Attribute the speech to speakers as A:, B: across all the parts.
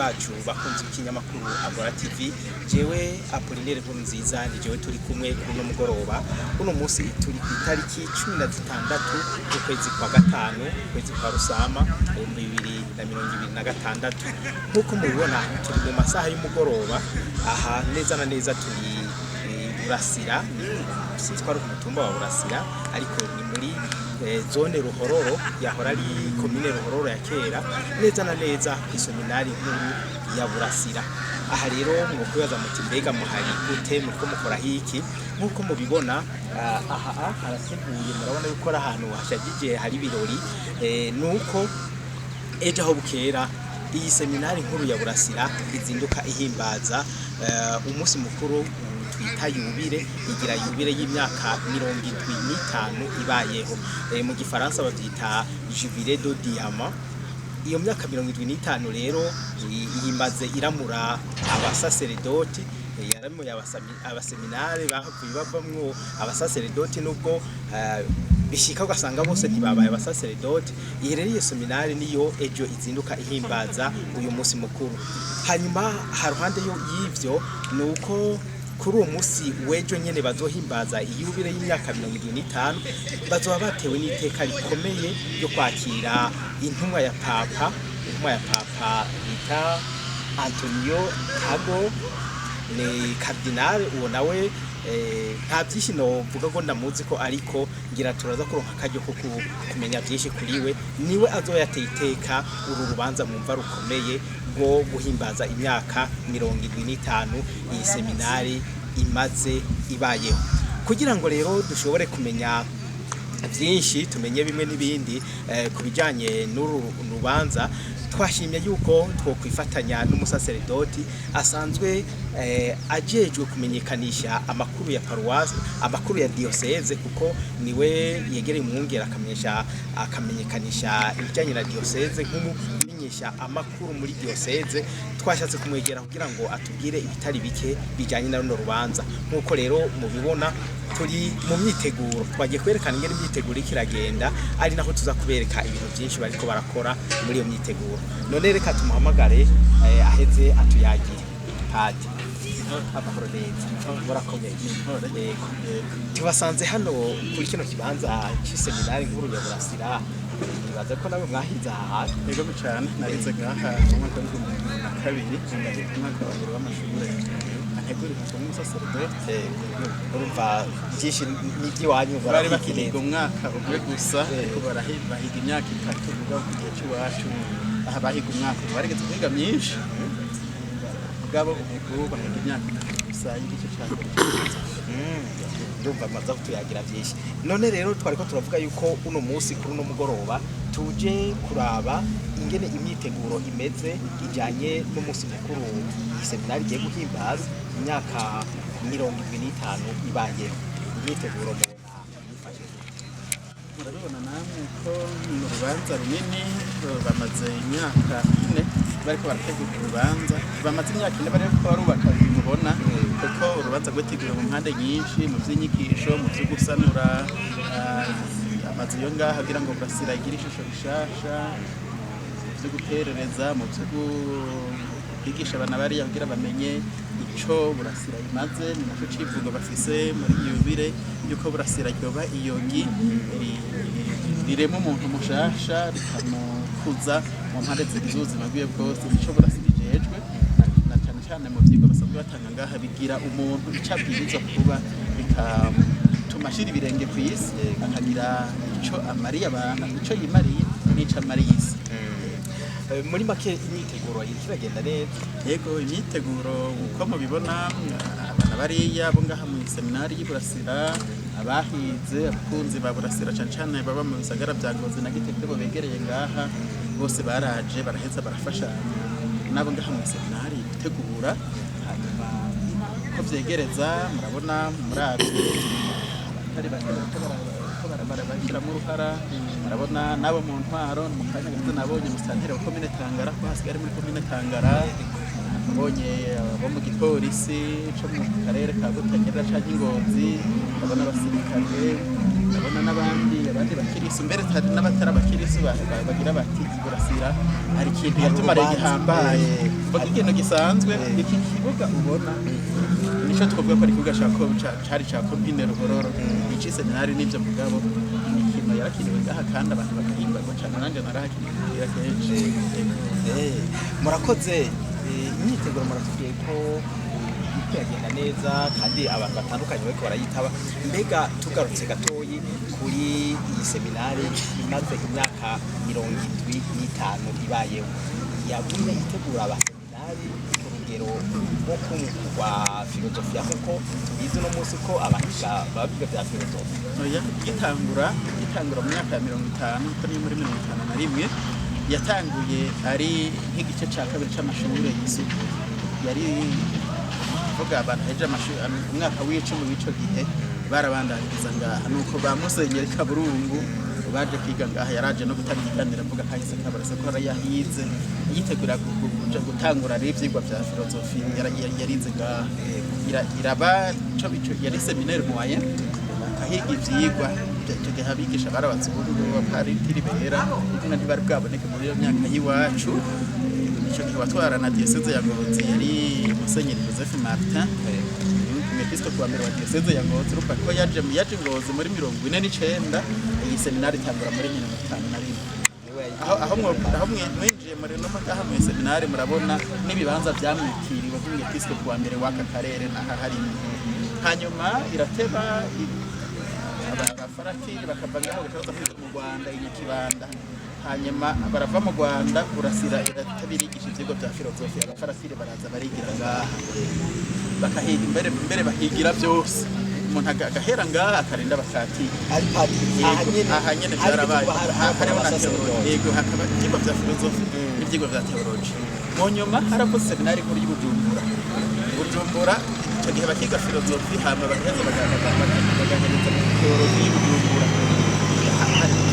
A: bacu bakunze ikinyamakuru Agora TV jewe Apollinaire Nkurunziza ni jewe turi kumwe kuno mugoroba kuno munsi turi ku itariki 16 ukwezi kwa gatanu ukwezi kwa Rusama 2026 nkuko mubibona turi mu masaha y'umugoroba aha neza na neza turi Burasira sitwa ku mutumba wa Burasira ariko ni muri zone Ruhororo yahora ari commune Ruhororo ya kera neza na neza ku seminari nkuru ya Burasira. Aha rero ngo kwibaza muti mbega muhari gute muko mukora hiki nkuko mubibona aha haraseguye murabona yuko ari ahantu hashagije hari birori nuko ejo aho bukera iyi seminari nkuru ya Burasira izinduka ihimbaza umunsi mukuru twita yubire igira yubire y'imyaka 75 ibayeho mu gifaransa bavyita jubilé de diamant. Iyo myaka 75 rero ihimbaze iramura abasaseredoti yaramuye abaseminare bahavuye bavamwo abasaseredoti nubwo bishika ugasanga bose ntibabaye abasaseredoti. Iyi rero iyo seminari niyo ejo izinduka ihimbaza uyu munsi mukuru. Hanyuma haruhande y'ivyo nuko kuri uwo munsi wejo nyene bazohimbaza iyubire y'imyaka 75 bazoba batewe n'iteka rikomeye ryo kwakira intumwa ya papa bita Antonio Tago ni cardinal uwo nawe nta byinshi no vuga ko ndamuzi ko ariko ngira turaza kuronka akaryo ko kumenya byinshi kuriwe niwe azoyateye iteka uru rubanza mumva rukomeye bwo guhimbaza imyaka 75 iyi seminari imaze ibayeho. Kugira ngo rero dushobore kumenya byinshi tumenye bimwe n'ibindi kubijanye n'uru rubanza twashimye yuko twokwifatanya n'umusaseredoti asanzwe ajejwe kumenyekanisha amakuru ya paroisse amakuru ya diocese kuko niwe yegereye umwungera akamenyekanisha ibijanye na diocese nk'umumenyesha amakuru muri diocese. Twashatse kumwegera kugira ngo atubwire ibitari bike bijanye na runo rubanza nkuko rero mubibona turi mu myiteguro twagiye kwerekana ingene imyiteguro ikiragenda ari naho tuza kubereka ibintu byinshi bariko barakora muri iyo myiteguro. None reka tumuhamagare aheze atuyagire hati abakoroneza barakomeye tubasanze hano kuri kino kibanza cy'iseminari nkuru ya Burasira. Nibaza ko nawe mwahiza aha
B: yego cyane narize gaha mu mwaka wa 2022 ndaje ku mwaka wa mbere w'amashuri ntegurira ku musaseredoti
A: urumva byinshi n'iby'iwanyu
B: bari bakiga umwaka umwe gusa ko bahiga imyaka 3 uvuga ku gihe cy'iwacu aha bahiga umwaka barigeze kwiga myinshi mugabo ubu bahiga imyaka 3 gusa igice cyane
A: ndumva maza kutuyagira byinshi. None rero twariko turavuga yuko uno munsi kuri uno mugoroba tuje kuraba ingene imyiteguro imeze ijanye n'umunsi mukuru iseminari igiye guhimbaza imyaka 75 ibayeho. Imyiteguro
B: murabibona namwe ko ni urubanza runini bamaze imyaka 4 bariko barategura urubanza bamaze imyaka 4 bariko barubaka mubona kuko urubanza rwetegura mu mpande nyinshi mu by'inyigisho mu byo gusanura amazu yo ngaha kugira ngo Burasira igire ishusho rishasha byo guterereza mu byo kwigisha abana bari kugira bamenye ico Burasira imaze ni naco civugo bafise muri yubire yuko Burasira ryoba iyongi riremo umuntu mushasha rikamukuza mu mpande z'ubuzima bwiwe bwose ico Burasira ijejwe na cyane mu byigwa basanzwe batanga ngaha bigira umuntu icabwiriza kuba bikamutuma ashira ibirenge ku isi akagira ico amariye abantu ico yimariye n'ico amariye isi.
A: Muri make imyiteguro iragenda neza.
B: Yego imyiteguro uko mubibona abana bariya bo ngaha mu seminari y'Iburasira abahize abakunzi ba Burasira cyane baba mu bisagara bya Ngozi na Gitega bo begereye ngaha bose baraje baraheza barafashanya nabo ngaha mu seminari gutegura hanyuma ko vyegereza murabona murabe hari barabashiramo uruhara murabona nabo mu ntwaro mu kanya gato nabonye musantire wa komine Tangara ko hasigara muri komine Tangara nabonye abo mu gipolisi cyo mu karere ka Butanyerera canke Ngozi abana abasirikare abona abandi bakirisu mbere n'abatara bakirisu bagira bati Burasira hari ikintu yatumare gihambaye vuga ikintu gisanzwe iki kibuga ubona nico twovuga ko ari kibuga cari ca komine Ruhororo ici seminari n'ivyo mugabo imikino yarakiniwe ngaha kandi abantu bakahimbarwa cane nanje narahakiniye kenshi
A: murakoze imyiteguro muratubwiye ko iragenda neza kandi abantu batandukanye bariko barayitaba mbega tugarutse gatoyi kuri iyi seminari imaze imyaka 75 ibayeho yagumye itegura abaseminari ku rugero rwo kumva filozofiya kuko tubizi no munsi ko abahiga babiga bya filozofiya
B: gitangura mu myaka ya 50 ko ni muri 51 yatanguye ari nk'igice ca kabiri c'amashuri yisumbuye yari vuga abantu heje amashuri umwaka w'icumi w'ico gihe barabandaniza ngaha nuko ba Musenyeri Kaburungu baje kwiga ngaha yaraje no gutanga ikiganiro avuga kahise kabarase ko yahize yitegura gutangura ivyigwa vya filozofi yarize ngaha iraba co bico yari seminaire moyen ahiga ivyigwa tege habigisha barabatsubugu baparitiri behera izina ntibari bwaboneke muri iyo myaka yiwacu ico kibatwara na diocese ya Ngozi yari Musenyeri Joseph Martin Episcope wa mbere wa diocese ya Ngozi rupa ko yaje Ngozi muri 49 iyi seminari itangura muri 51 aho mwinjiye muri no magaha mu seminari murabona nibibanza byamwitiriwe kuri Episcope wa mbere w'aka karere naha hari hanyuma irateba abafaratiri bakabangaho gatoza kwiga mu Rwanda inyakibanda hanyuma barava mu Rwanda urasira iratabirigisha ivyigwa bya filozofi abafaratiri baraza barigira ngaha bakahiga imbere bahigira byose umuntu agahera ngaha akarinda bakati
A: ari padiri
B: ahanyene byarabaye hariho na teology yego hakaba ivyigwa bya filozofi n'ivyigwa bya teology mu nyuma haravuze seminari nkuru y'Ubujumbura icyo gihe bakiga filozofi hama bagaheza bagahereza teology y'Ubujumbura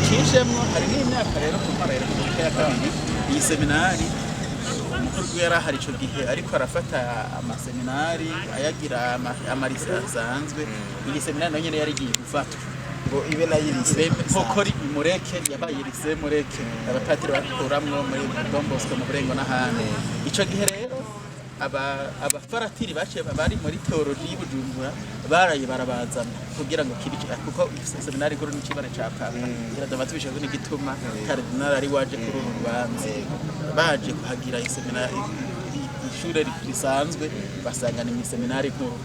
B: cishemwo hari n'imyaka rero kumara rero ya kabiri iyi seminari umukuru yari ahari ico gihe ariko arafata amaseminari ayagira amarisa asanzwe iyi seminari nayo nyene yari igiye gufatwa
A: ngo ibe nayirise
B: nkokori Mureke yabaye rise Mureke abapadiri bakuramwo muri Don Bosco mu Burengo n'ahandi ico gihe rero abafaratiri baciye bari muri teology y'Ubujumbura baraye barabazana kugira ngo kuko seminari nkuru n'ikibare ca Papa iradava tubishaka n'igituma cardinal ari waje kuri uru rubanza baje kuhagira iseminari ishure risanzwe basangana mu seminari nkuru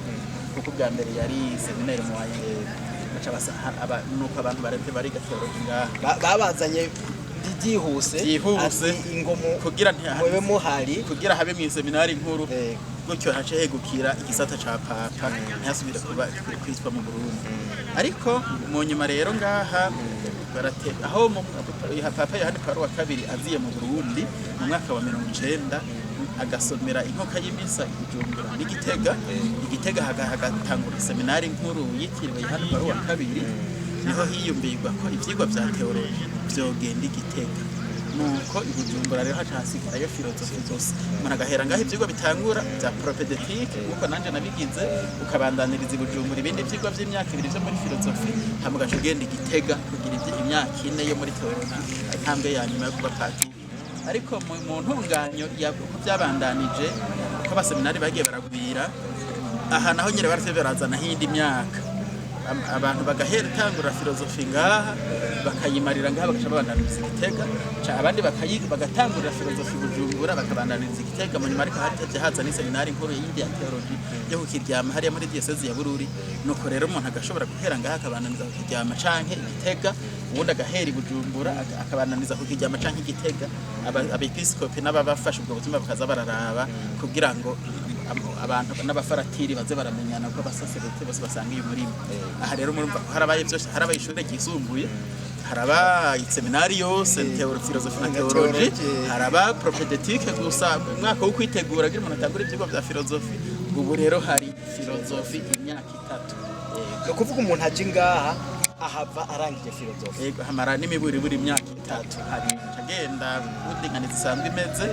B: kuko bwa mbere yari seminari moyen baca nuko abantu barete bari teology ngaha
A: babazanye byihuse
B: ingomo kugira
A: mwebe muhari
B: kugira habe mu seminari nkuru gutyo hace hegukira igisata ca Papa ntiyasubira kuba kwitwa mu Burundi ariko mu nyuma rero ngaha barate aho Papa Yohani Paulo wa kabiri aziye mu Burundi mu mwaka wa 90 agasomera inkoka y'imisa Bujumbura n'Igitega hagatangura seminari nkuru yitiriwe Yohani Paulo wa kabiri niho hiyumbirwa ko ivyigwa vya teology vyogenda Igitega nuko Ibujumbura rero hacasigara yo filozofi zose umuntu agahera ngaho ivyigwa bitangura vya propedeutique uko nanje nabigize ukabandaniriza Ibujumbura ibindi vyigwa vy'imyaka 2 vyo muri filozofi hamugaje ugenda Igitega kugira imyaka 4 yo muri teology intambwe ya nyuma yo kuba padiri ariko mu ntunganyo byabandanije ko abaseminari bagiye baragwira aha naho nyere barazana hindi myaka abantu bagahera itangura filozofi ngaha bakayimarira ngaha bagaca babandaniza Igitega abandi bagatangura filozofi Bujumbura bakabandaniza Igitega mu nyuma ariko haza n'iseminari nkuru y'indi ya teology yo kukiryama hariya muri diocese ya Bururi nuko rero umuntu agashobora guhera ngaha akabandaniza kukiryama canke Igitega ubundi agahera Bujumbura akabandaniza kukiryama canke Igitega abepiskopi n'ababafasha ubwo butumwa bakaza bararaba kugira ngo abantu n'abafaratiri baze baramenyana ko abasaseredoti bose basanga iyo murimo aha rero murumva ko harabaye byose harabaye ishure ryisumbuye haraba seminari yose filozofi na teology haraba propedeutique gusa umwaka wo kwitegura kugira umuntu atangure ivyigwa vya filozofi ubu rero hari filozofi imyaka 3
A: kuvuga umuntu aje ngaha ahava arangije filozofi
B: yego hamara n'imiburi buri imyaka 3 hari cagenda udingane zisanzwe imeze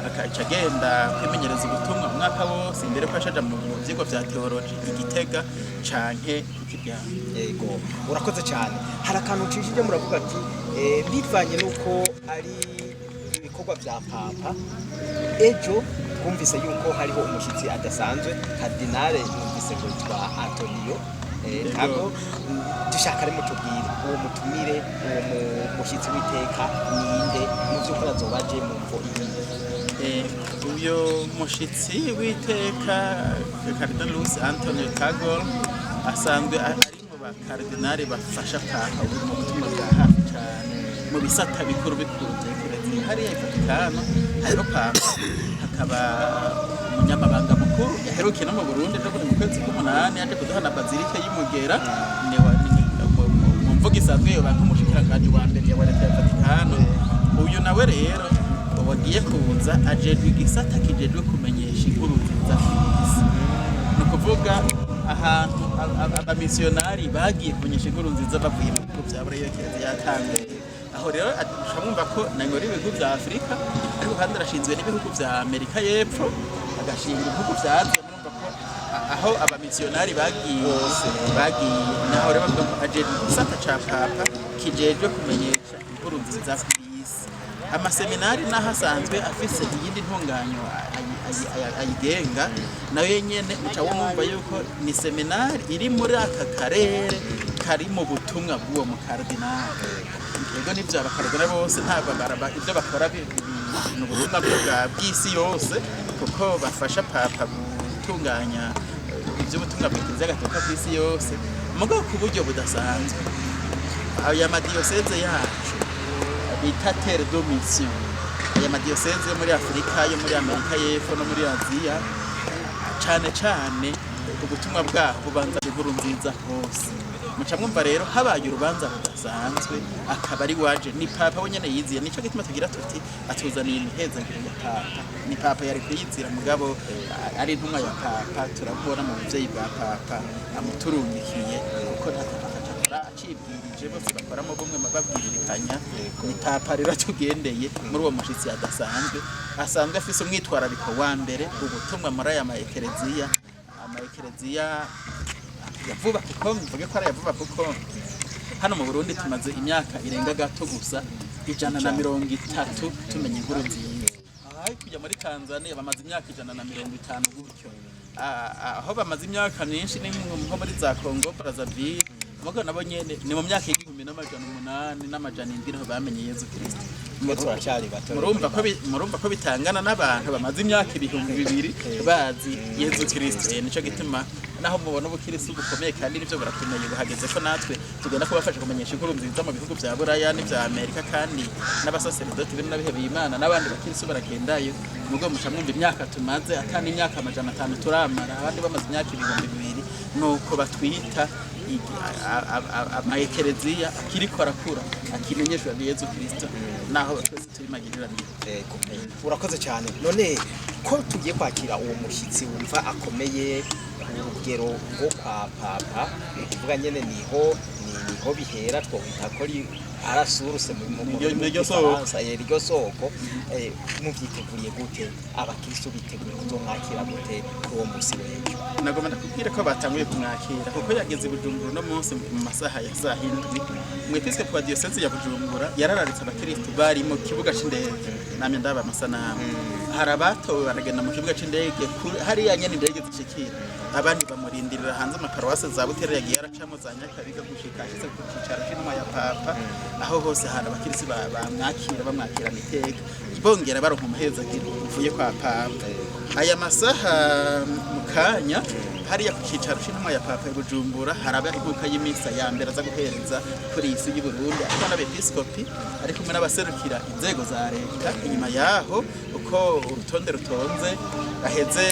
B: akacagenda kwimenyereza ubutumwa umwaka wose imbere ko ashaja mu vyigwa vya teology Igitega canke kukiryama
A: yego urakoze cyane hari akantu cishije muravuga ati bivanye nuko ari ibikorwa vya Papa ejo twumvise yuko hariho umushyitsi adasanzwe Cardinal numvise ko yitwa Antonio ntabwo dushaka ari mutubwire uwo mutumire uwo mushyitsi w'iteka ninde mu by'ukuri azobaje mu mvo
B: uyo mushitsi w'iteka Cardinal Luis Antonio Tagol asanzwe ari mu ba Cardinal bafasha papa mu butumwa bwa hafi cyane mu bisata bikuru byekeretse hariya i Vatikano hariho papa hakaba umunyamabanga mukuru yaherukiye no mu Burundi no mu kwezi k'umunani yaje kuduha na bazilika y'Umugera mu mvugo isanzwe yo bantu umushikiranganje wa mbere ya leta ya Vatikano uyu nawe rero wagiye kuza ajejwe igisata kijejwe kumenyesha inkuru nziza kw'isi no kuvuga ahantu abamisiyonari bagiye kumenyesha inkuru nziza bavuye mu bihugu bya Buraya yatanze aho rero adushamumva ko nangori ibihugu bya Afrika ariko kandi arashinzwe n'ibihugu bya Amerika y'Epfo agashinga ibihugu bya Aziya murumva ko aho abamisiyonari bagiye naho rero bavuga ko ajejwe igisata ca papa kijejwe kumenyesha inkuru nziza kw'isi amaseminari nahasanzwe afise iyindi ntunganyo ayigenga nayo nyene uca wumva yuko ni seminari iri muri aka karere kari mu butumwa bw'uwo mu Cardinal ego nivyo abakardinal bose ntabwo ibyo bakora mu butumwa bw'isi yose kuko bafasha papa gutunganya ivy'ubutumwa bw'Ikiliziya Gatolika kw'isi yose mugabo ku buryo budasanzwe aya madiyoseze yacu bita terre de mission aya madiyoseze yo muri Afrika yo muri Amerika y'Epfo no muri Aziya cane ubutumwa bwaho bubanza inkuru nziza hose muca mwumva rero habaye urubanza rudasanzwe akaba ari waje ni papa wenyene yiziye nico gituma tugira tuti atuzaniye imihezangiro ya papa ni papa yari kuyizira mugabo ari intumwa ya papa turabona mu buvyeyi bwa papa amuturungikiye kuko acibwirije bose bakoramo bumwe babwiririkanya ni papa rero tugendeye muri uwo mushitsi adasanzwe asanzwe afise umwitwarariko wa mbere ubutumwa muri aya maekereziya yavuba kuko mvuge ko ari yavuba kuko hano mu Burundi tumaze imyaka irenga gato gusa 130 tumenye inkuru nziza kujya muri Tanzania bamaze imyaka 150 gutyo aho bamaze imyaka myinshi ni nko muri za Congo Brazzaville mugo nabo nyene ni mu myaka y'igihumbi n'amajana 8 n'amajana 7 niho bamenye Yezu Kristo murumva ko bitangana n'abantu bamaze imyaka 2000 bazi Yezu Kristo nico gituma naho mubona ubukirisi bukomeye kandi nivyo barakomeye buhageze ko natwe tugenda kubafasha kumenyesha inkuru nziza mu bihugu bya Buraya n'ibya Amerika kandi n'abasaserdoti bene n'abihebeye Imana n'abandi bakirisi baragendayo mugo muca mwumva imyaka tumaze atani imyaka amajana 5 turamara abandi bamaze imyaka 2000 nuko batwita amaekereziya akiriko arakura akimenyeshwa Yezu Kristo naho twese turimagirira
A: urakoze cyane none ko tugiye kwakira uwo mushyitsi wumva akomeye urugero ngo kwa papa kuvuga nyene niho bihera twita ko ari arasuruse mu iryo soko muvyiteguriye gute abakristo biteguriye kuzomwakira gute uwo musi wejo
B: nagomba ndakubwira ko batanguye kumwakira kuko yageze Bujumbura no munsi mu masaha ya saa 7 umwepiskopi wa diocese ya Bujumbura yarararitse abakristo bari mu kibuga c'indege namye ndaba amasanamu harabatowe baragenda mu kibuga c'indege hari yanyene indege zishikira abandi bamurindirira hanze amaparuwase za Butere yagiye aracamo za Nyakabiga gushika ashitse ku cicaro c'inuma ya papa aho hose hari abakirisi bamwakirana iteka bongera baronka umuhezagiro uvuye kwa papa aya masaha mukanya hariya ku cicaro c'inuma ya papa i Bujumbura haraba ibuka y'imisa ya mbere aza guhereza kuri isi y'u Burundi ariko n'abepiskopi ari kumwe n'abaserukira inzego za leta inyuma yaho uko urutonde rutonze aheze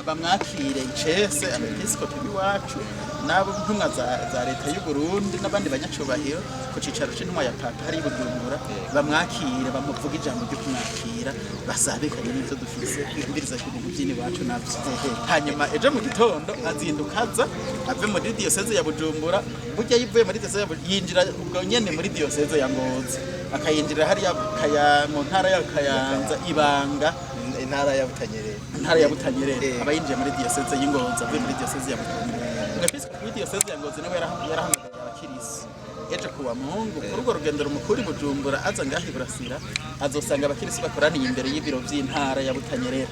B: bamwakire icese abepiskopi biwacu nabo ntumwa za leta y'u Burundi n'abandi banyacubahiro ku cicaro c'intumwa ya papa hari Bujumbura bamwakire bamuvuga ijambo ryo kumwakira basabikanye n'ivyo dufise kwibiriza ku byini wacu navyo hanyuma ejo mu gitondo azindukaza ave muri diocese ya Bujumbura burya yivuye muri diocese ya yinjira ubwo nyene muri diocese ya Ngozi akayinjira hari mu ntara ya Kayanza ibanga
A: intara ya Butanyerere
B: abayinjiye muri diocese y'Ingozi avuye muri diocese ya Bujumbura umwepiskopi diyoseze ya Ngozi nawe yarahamagaye abakirisi ejo kuwa Mungu kuri urwo rugendo rumukuri Bujumbura aza ngaho Burasira azosanga abakirisi bakoraniye imbere y'ibiro vy'intara ya Butanyerera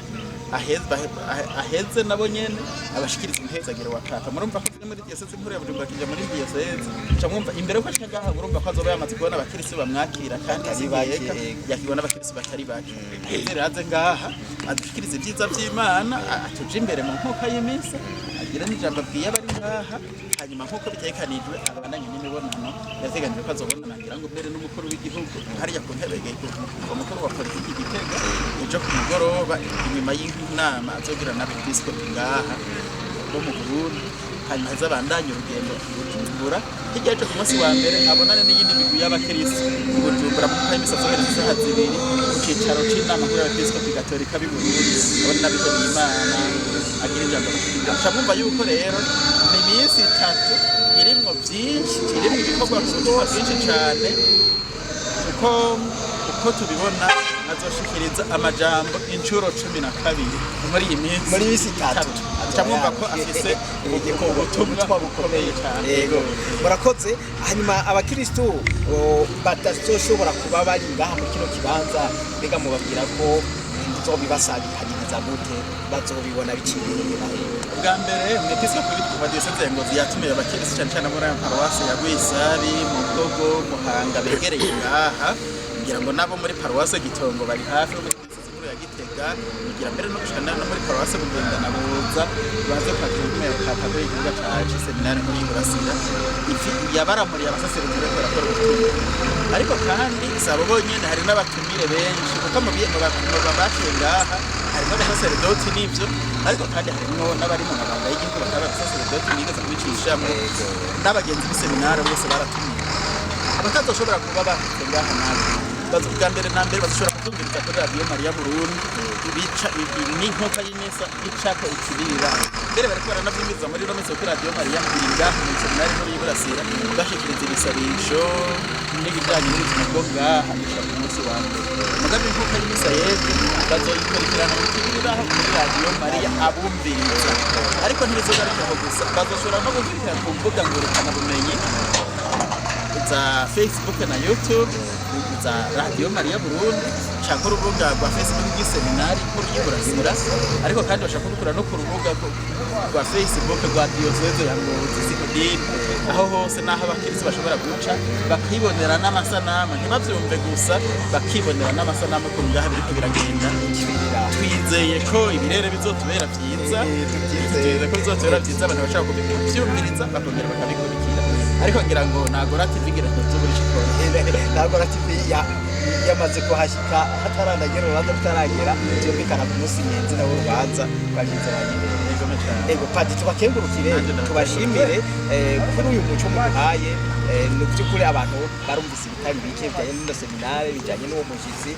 B: aheze nabo nyene abashikiriza impezagiro wa papa murumva ko muri diyoseze nkuru ya Bujumbura kija muri diyoseze camwumva imbere ko ashika ngaha urumva ko azoba yamaze kubona abakirisi bamwakira kandi azibayeka yakibona abakirisi batari bake aheze raze ngaha adushikiriza ibyiza vy'Imana atuje imbere mu nkoka y'imisa agira n'ijambo abwiye abari ngaha hanyuma nkuko bitekanijwe abandanye n'imibonano yateganijwe ko azobonana ngira ngo mbere n'umukuru w'igihugu hariya ku ntebe umukuru wa politiki Gitega ejo ku mugoroba inyuma y'inama azogira n'abepiskopi ngaha bo mu Burundi hanyuma azabandanye urugendo Bujumbura hirya y'ejo ku munsi wa mbere abonane n'iyindi migwi y'abakirisi Bujumbura mu kayimisa azohereza isaha 2 ku cicaro c'inama nkuru y'abepiskopi Gatolika b'i Burundi abone n'abikorera Imana agira ijambo camwumva yuko rero ni iminsi 3 irimwo byinshi irimwo ibikorwa byinshi cyane uko tubibona azoshikiriza amajambo incuro 12 muri iyi minsi 3 camwumva ko afise ubutumwa bukomeye cyane
A: yego murakoze hanyuma abakristo batazoshobora kuba bari ngaha mu kino kibanza mbega mubabwira ko bizobibasabikanyiriza gute bazobibona bikiriye
B: bwa mbere umwepiskopi wa diyoseze ya Ngozi yatumiye abakirisi cyane cyane muri paruwasi ya Rwisari mu Bwogo Muhanga begereye ngaha ngira ngo nabo muri paruwasi Gitongo bari hafi muri diyoseze ya Gitega ngira mbere no gushana no muri paruwasi Bugenda na Buza baze kwatumira papa kuri igihugu cyacu seminari muri Burasira ifi yabaramuriye abasaseredoti barakora ubutumwa ariko kandi sabo bonyene hari n'abatumire benshi kuko mu biye babaciye ngaha hari n'abasaseredoti n'ivyo ariko kandi harimo n'abari mu mabanga y'igihugu bakaba abasaseredoti bigaza kubicishamwe n'abagenzi b'iseminari bose baratumiye abatazoshobora kuba bafite ngaha nabi bwa mbere na mbere bashobora kutumviriza kuri Radio Maria Burundi bica n'inkoka y'imisa icako ikibira mbere bariko baranavyimiza muri no mese kuri Radio Maria Buringa mu seminari muri Burasira bashikiriza ibisabisho n'ibijanye n'ubuzima bwo ngaha ku munsi wa mbere mugabe inkoka y'imisa yeze bazoyikurikirana mu kibira kuri Radio Maria abumviriza ariko ntibizogaruka gusa bazoshobora no gukurikirana ku mbuga ngurukana bumenyi za Facebook na YouTube za Radio Maria Burundi cyangwa urubuga rwa Facebook rw'iseminari nkuru y'Iburasira ariko kandi bashaka gukura no ku rubuga rwa Facebook rwa diyoseze ya Ngozi Sidini aho hose naho abakirisi bashobora guca bakibonera n'amasanamu ntibavyumve gusa bakibonera n'amasanamu ko ngaha biriko biragenda twizeye ko ibirere bizotubera vyiza twizeye ko bizotubera vyiza abantu bashaka kubyumviriza bakongera bakabikurikira ariko ngira ngo nagora TV gira tuzuburi shikora
A: nagora TV yamaze kuhashika hataranagera urubanza rutaragera byumvikana ku munsi nyenzi nawe urubanza kwagize abanyine ego padi tubakengurukire tubashimire kuri uyu muco muhaye no byukuri abantu barumvise ibitari bike bijanye n'ino seminari bijanye n'uwo mushitsi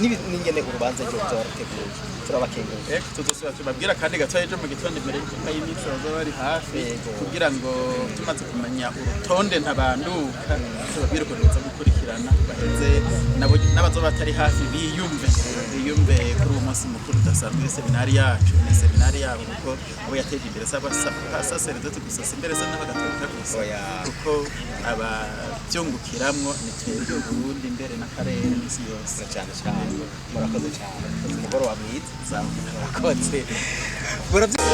A: n'ingene urubanza cyo byorateguye turabakengurukire
B: tuzosubira tubabwira kandi gato ejo mu gitondo imbere y'imisi bazoba bari hafi kugira ngo tumaze kumenya urutonde ntabanduka tubabwire ko tuza gukurikirana baheze nabo n'abazoba batari hafi biyumve kuri uwo munsi mukuru udasanzwe seminari yacu ni seminari yabo kuko abo yateje imbere sacerdote gusa imbere se n'abagatolika gusa kuko ababyungukiramwo ni twebwe Burundi imbere n'akarere n'isi yose
A: cyane cyane murakoze cyane umugoro wa mwiza murakoze murabyina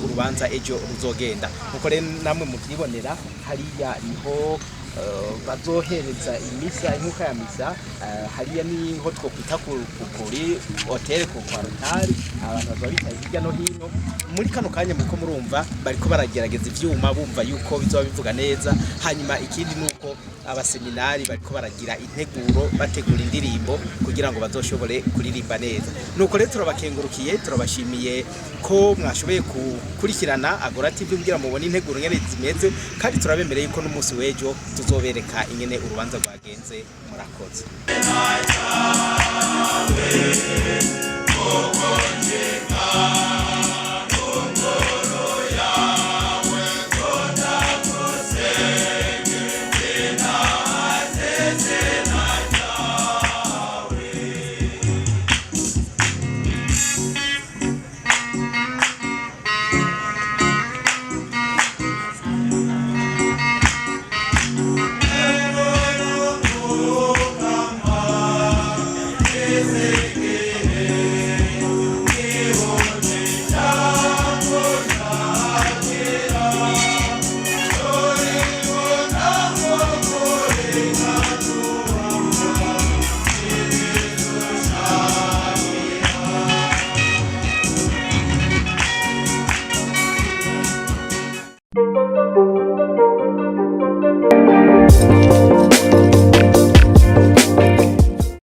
A: urubanza ejo ruzogenda nuko rero namwe mukibonera hariya niho bazohereza imisa inkuka ya misa hariya niho twokwita kuri hotel ku kwartari abantu bazaba bicaye hirya no hino muri kano kanya muko murumva bariko baragerageza ivyuma bumva yuko bizoba bivuga neza. Hanyuma ikindi nuko abaseminari bariko baragira integuro bategura indirimbo kugira ngo bazoshobore kuririmba neza. Nuko rero turabakengurukiye, turabashimiye ko mwashoboye gukurikirana Agora TV kugira mubone integuro nyene zimeze, kandi turabemereye ko n'umunsi w'ejo tuzobereka ingene urubanza rwagenze. Murakoze.